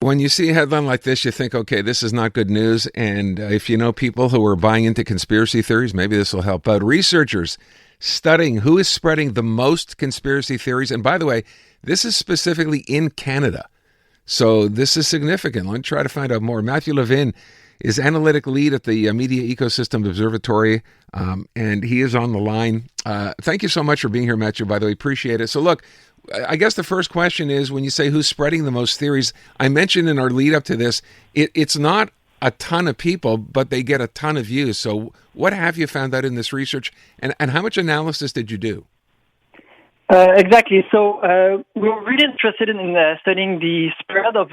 When you see a headline like this, you think, okay, this is not good news. And if you know people who are buying into conspiracy theories, maybe this will help out. Researchers studying who is spreading the most conspiracy theories. And by the way, this is specifically in Canada. So this is significant. Let me try to find out more. Mathieu Lavigne is analytic lead at the Media Ecosystem Observatory, and he is on the line. Thank you so much for being here, Mathieu, by the way. Appreciate it. So look, I guess the first question is, when you say who's spreading the most theories, I mentioned in our lead up to this, it's not a ton of people, but they get a ton of views. So what have you found out in this research, and how much analysis did you do? Exactly. So we were really interested in studying the spread of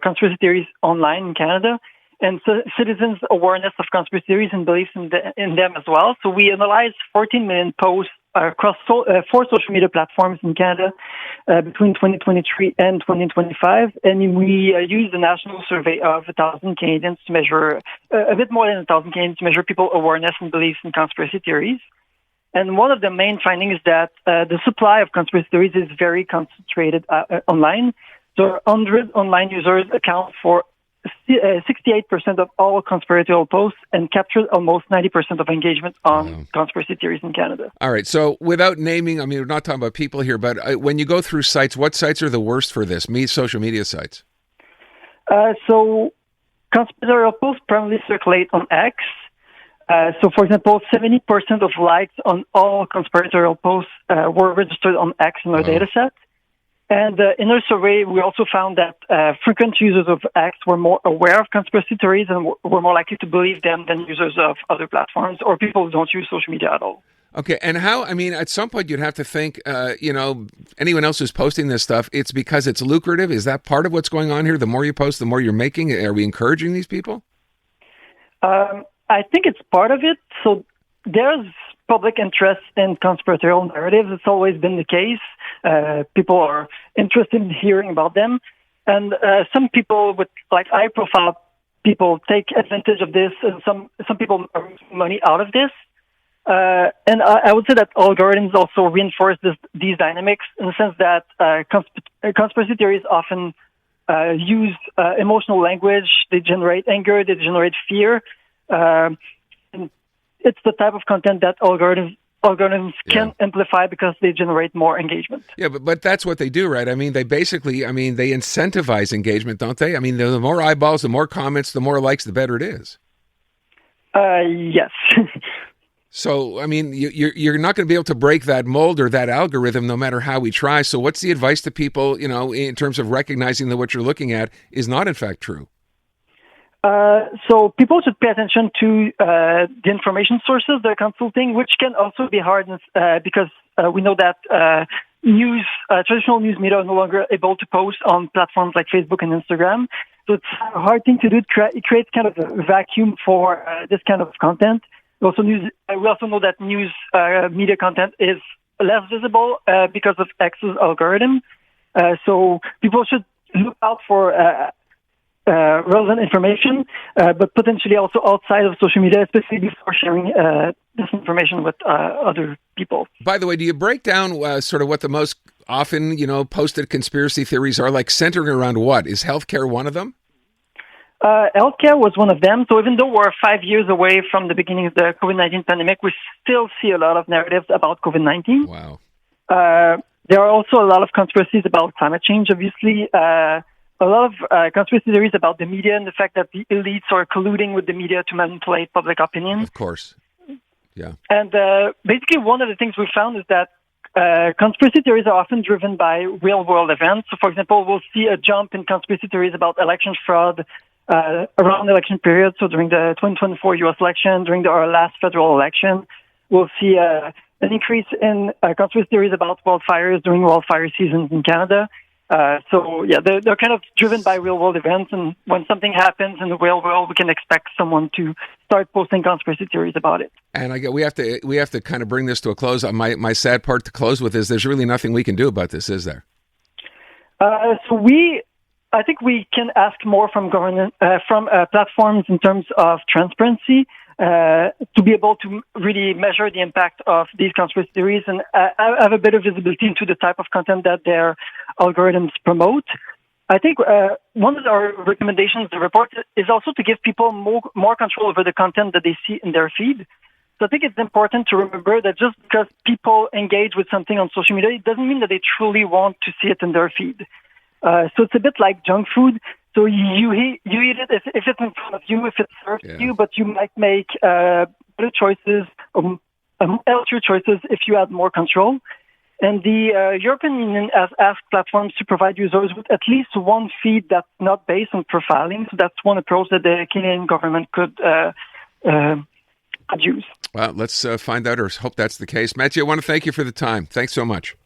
conspiracy theories online in Canada and citizens' awareness of conspiracy theories and beliefs in them as well. So we analyzed 14 million posts across 4 social media platforms in Canada between 2023 and 2025. And we used a national survey of 1,000 Canadians to measure, a bit more than 1,000 Canadians, to measure people's awareness and beliefs in conspiracy theories. And one of the main findings is that the supply of conspiracy theories is very concentrated online. So 100 online users account for 68% of all conspiratorial posts and captured almost 90% of engagement on conspiracy theories in Canada. All right. So without naming, I mean, we're not talking about people here, but when you go through sites, what sites are the worst for this? Social media sites? So conspiratorial posts primarily circulate on X. So, for example, 70% of likes on all conspiratorial posts were registered on X in our data set. And in our survey, we also found that frequent users of X were more aware of conspiracy theories and were more likely to believe them than users of other platforms or people who don't use social media at all. Okay, and how, I mean, at some point you'd have to think, anyone else who's posting this stuff, it's because it's lucrative. Is that part of what's going on here? The more you post, the more you're making. Are we encouraging these people? I think it's part of it. So there's public interest in conspiratorial narratives. It's always been the case. People are interested in hearing about them. And some people with high-profile people take advantage of this, and some people are making money out of this. And I would say that algorithms also reinforce these dynamics in the sense that conspiracy theories often use emotional language. They generate anger. They generate fear. And it's the type of content that algorithms can amplify because they generate more engagement. Yeah, but that's what they do, right? I mean, they incentivize engagement, don't they? I mean, the more eyeballs, the more comments, the more likes, the better it is. Yes. So, I mean, you're not going to be able to break that mold or that algorithm no matter how we try. So what's the advice to people, in terms of recognizing that what you're looking at is not, in fact, true? So people should pay attention to the information sources they're consulting, which can also be hard because we know that traditional news media are no longer able to post on platforms like Facebook and Instagram. So it's a hard thing to do. It creates kind of a vacuum for this kind of content. We also know that news media content is less visible because of X's algorithm. So people should look out for relevant information, but potentially also outside of social media, especially before sharing this information with other people. By the way, do you break down sort of what the most often, posted conspiracy theories are, like centering around what? Is healthcare one of them? Healthcare was one of them. So even though we're 5 years away from the beginning of the COVID-19 pandemic, we still see a lot of narratives about COVID-19. Wow. There are also a lot of conspiracies about climate change, obviously. A lot of conspiracy theories about the media and the fact that the elites are colluding with the media to manipulate public opinion. Of course. Yeah. And basically one of the things we found is that conspiracy theories are often driven by real-world events. So, for example, we'll see a jump in conspiracy theories about election fraud around the election period. So during the 2024 U.S. election, during our last federal election, we'll see an increase in conspiracy theories about wildfires during wildfire seasons in Canada. They're kind of driven by real-world events, and when something happens in the real world, we can expect someone to start posting conspiracy theories about it. And we have to kind of bring this to a close. My sad part to close with is there's really nothing we can do about this, is there? I think we can ask more from government, from platforms in terms of transparency. To be able to really measure the impact of these conspiracy theories and have a better visibility into the type of content that their algorithms promote. I think one of our recommendations in the report is also to give people more control over the content that they see in their feed. So I think it's important to remember that just because people engage with something on social media, it doesn't mean that they truly want to see it in their feed. So it's a bit like junk food. So you eat it if it's in front of you, if it's served to you, but you might make better choices, healthier choices if you had more control. And the European Union has asked platforms to provide users with at least one feed that's not based on profiling. So that's one approach that the Canadian government could use. Well, let's find out or hope that's the case. Mathieu, I want to thank you for the time. Thanks so much.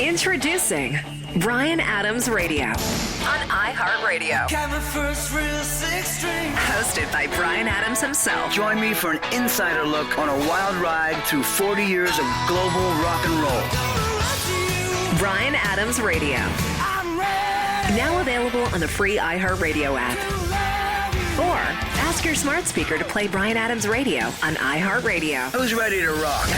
Introducing Bryan Adams Radio on iHeartRadio. Hosted by Bryan Adams himself. Join me for an insider look on a wild ride through 40 years of global rock and roll. Bryan Adams Radio. Now available on the free iHeartRadio app. Or ask your smart speaker to play Bryan Adams Radio on iHeartRadio. Who's ready to rock?